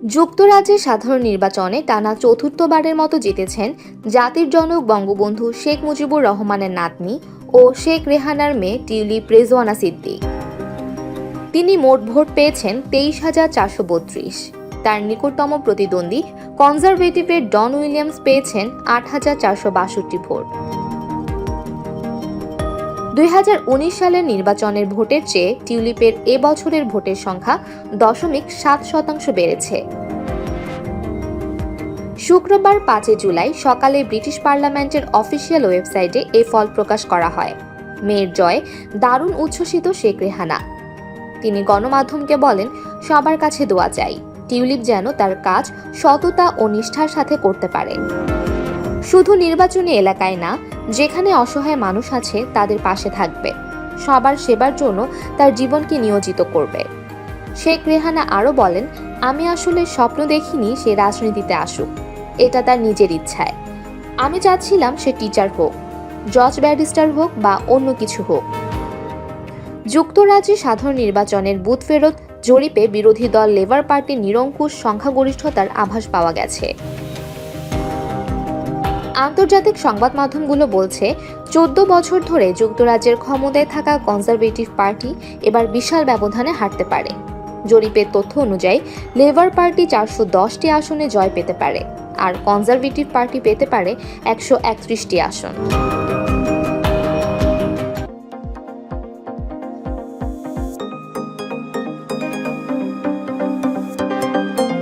যুক্তরাজ্যের সাধারণ নির্বাচনে টানা চতুর্থবারের মতো জিতেছেন জাতির জনক বঙ্গবন্ধু শেখ মুজিবুর রহমানের নাতনি ও শেখ রেহানার মেয়ে টিউলিপ রেজওয়ানা সিদ্দিক। তিনি মোট ভোট পেয়েছেন 23,432। তার নিকটতম প্রতিদ্বন্দ্বী কনজারভেটিভের ডন উইলিয়ামস পেয়েছেন 8,462 ভোট। 2019 সালের নির্বাচনের ভোটের চেয়ে টিউলিপের এবছরের ভোটের সংখ্যা 0.7% বেড়েছে। শুক্রবার 5 জুলাই সকালে ব্রিটিশ পার্লামেন্টের অফিসিয়াল ওয়েবসাইটে এ ফল প্রকাশ করা হয়। মেয়ের জয় দারুণ উচ্ছ্বসিত শেখ রেহানা। তিনি গণমাধ্যমকে বলেন, সবার কাছে দোয়া চাই, টিউলিপ যেন তার কাজ সততা ও নিষ্ঠার সাথে করতে পারে। শুধু নির্বাচনী এলাকায় না, যেখানে অসহায় মানুষ আছে তাদের পাশে থাকবে, সবার সেবার জন্য তার জীবনকে নিয়োজিত করবে। শেখ রেহানা আরও বলেন, আমি আসলে স্বপ্ন দেখিনি সে রাজনীতিতে আসুক, এটা তার নিজের ইচ্ছায়। আমি চাচ্ছিলাম সে টিচার হোক, জজ ব্যারিস্টার হোক বা অন্য কিছু হোক। যুক্তরাজ্যে সাধারণ নির্বাচনের বুথ ফেরত জরিপে বিরোধী দল লেবার পার্টির নিরঙ্কুশ সংখ্যাগরিষ্ঠতার আভাস পাওয়া গেছে। আন্তর্জাতিক সংবাদ মাধ্যমগুলো বলছে, 14 বছর ধরে যুক্তরাজ্যের ক্ষমতায় থাকা কনজারভেটিভ পার্টি এবার বিশাল ব্যবধানে হারতে পারে। জরিপের তথ্য অনুযায়ী লেবার পার্টি 410টি আসনে জয় পেতে পারে, আর কনজারভেটিভ পার্টি পেতে পারে 131টি আসন।